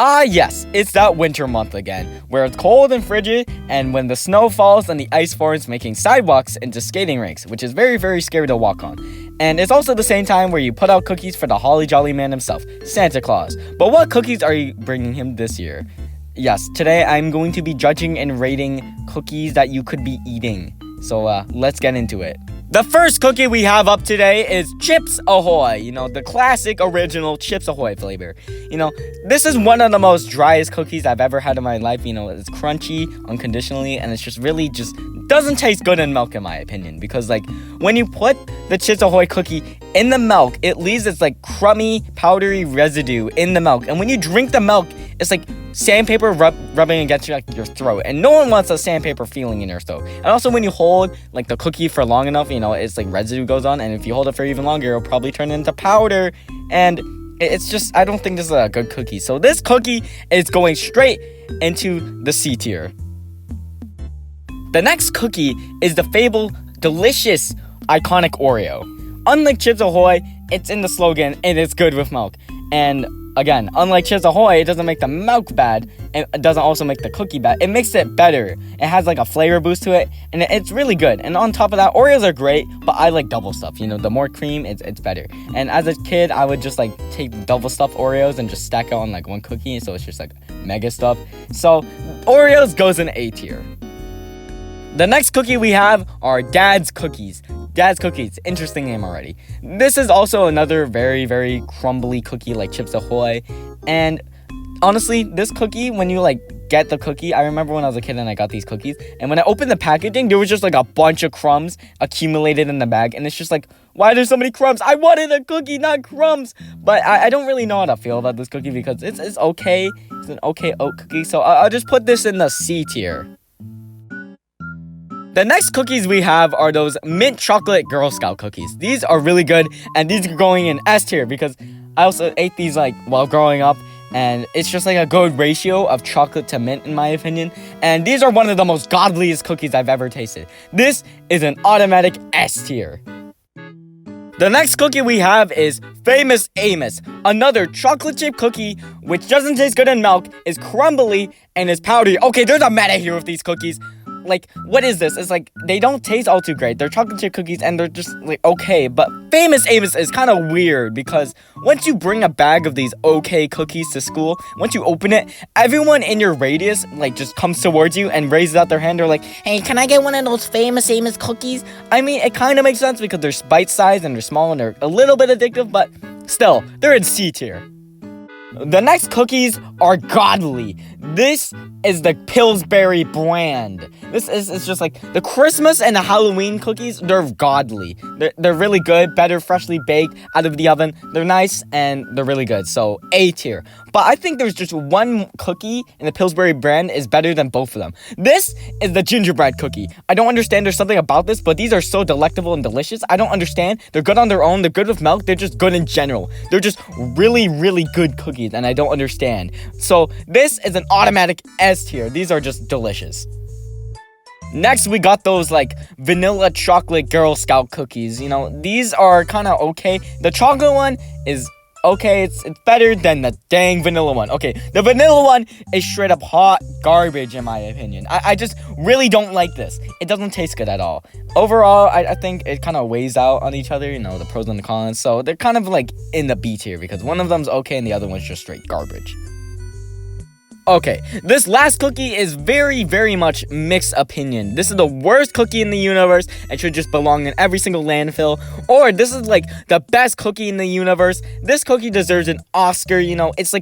Ah, yes, it's that winter month again, where it's cold and frigid, and when the snow falls and the ice forms, making sidewalks into skating rinks, which is very, very scary to walk on. And it's also the same time where you put out cookies for the holly jolly man himself, Santa Claus. But what cookies are you bringing him this year? Yes, today I'm going to be judging and rating cookies that you could be eating. So let's get into it. The first cookie we have up today is Chips Ahoy, the classic original Chips Ahoy flavor. This is one of the most driest cookies I've ever had in my life. It's crunchy unconditionally, and it's just really just doesn't taste good in milk in my opinion, because when you put the Chips Ahoy cookie in the milk, it leaves this crummy, powdery residue in the milk, and when you drink the milk, it's like sandpaper rubbing against your throat, and no one wants a sandpaper feeling in your throat. And also when you hold the cookie for long enough, it's residue goes on, and if you hold it for even longer, it'll probably turn into powder, and it's just, I don't think this is a good cookie. So this cookie is going straight into the C tier. The next cookie is the Fable delicious iconic Oreo. Unlike Chips Ahoy, it's in the slogan, and it's good with milk. And again, unlike Chips Ahoy, it doesn't make the milk bad, and it doesn't also make the cookie bad. It makes it better. It has a flavor boost to it, and it's really good. And on top of that, Oreos are great, but I like double stuff. The more cream, it's better. And as a kid, I would just take double stuffed Oreos and just stack it on one cookie, so it's just mega stuff. So Oreos goes in A tier. The next cookie we have are Dad's Cookies. Dad's Cookies, interesting name already. This is also another very, very crumbly cookie like Chips Ahoy. And honestly, this cookie, when you get the cookie, I remember when I was a kid and I got these cookies, and when I opened the packaging, there was just a bunch of crumbs accumulated in the bag, and it's just why are there so many crumbs? I wanted a cookie, not crumbs. But I don't really know how to feel about this cookie, because it's okay. It's an okay oat cookie, so I'll just put this in the C tier. The next cookies we have are those mint chocolate Girl Scout cookies. These are really good, and these are going in S tier, because I also ate these while growing up, and it's just a good ratio of chocolate to mint in my opinion. And these are one of the most godliest cookies I've ever tasted. This is an automatic S tier. The next cookie we have is Famous Amos, another chocolate chip cookie which doesn't taste good in milk, is crumbly, and is powdery. Okay, there's a meta here with these cookies. What is this? It's they don't taste all too great. They're chocolate chip cookies, and they're just okay. But Famous Amos is kind of weird, because once you bring a bag of these okay cookies to school, once you open it, everyone in your radius just comes towards you and raises out their hand. They're like, hey, can I get one of those Famous Amos cookies? I mean, it kind of makes sense, because they're bite-sized and they're small and they're a little bit addictive, but still, they're in C tier. The next cookies are godly. This is the Pillsbury brand. This is just the Christmas and the Halloween cookies. They're godly. They're really good, better freshly baked out of the oven. They're nice and they're really good. So A tier. But I think there's just one cookie in the Pillsbury brand is better than both of them. This is the gingerbread cookie. I don't understand. There's something about this, but these are so delectable and delicious. I don't understand. They're good on their own. They're good with milk. They're just good in general. They're just really, really good cookies, and I don't understand. So this is an automatic S tier. These are just delicious. Next, we got those vanilla chocolate Girl Scout cookies. These are kind of okay. The chocolate one is okay, it's better than the dang vanilla one. Okay, the vanilla one is straight up hot garbage in my opinion. I just really don't like this. It doesn't taste good at all. Overall, I think it kind of weighs out on each other, the pros and the cons. So they're kind of in the B tier, because one of them's okay and the other one's just straight garbage. Okay, this last cookie is very, very much mixed opinion. This is the worst cookie in the universe and should just belong in every single landfill. Or this is the best cookie in the universe. This cookie deserves an Oscar, it's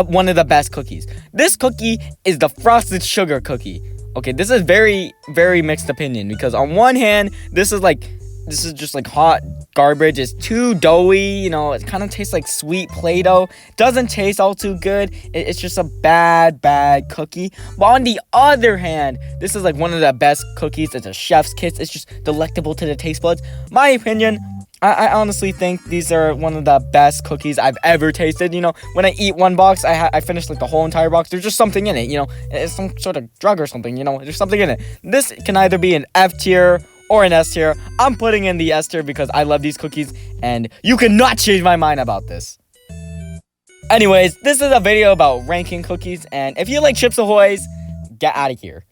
one of the best cookies. This cookie is the Frosted Sugar cookie. Okay, this is very, very mixed opinion, because on one hand, this is just hot garbage. It's too doughy, it kind of tastes like sweet Play-Doh. Doesn't taste all too good. It's just a bad cookie. But on the other hand, this is one of the best cookies. It's a chef's kiss. It's just delectable to the taste buds. My opinion, I honestly think these are one of the best cookies I've ever tasted. When I eat one box, I finish the whole entire box. There's just something in it, it's some sort of drug or something, there's something in it. This can either be an F tier or an S tier. I'm putting in the S tier because I love these cookies, and you cannot change my mind about this. Anyways, this is a video about ranking cookies, and if you like Chips Ahoy's, get out of here.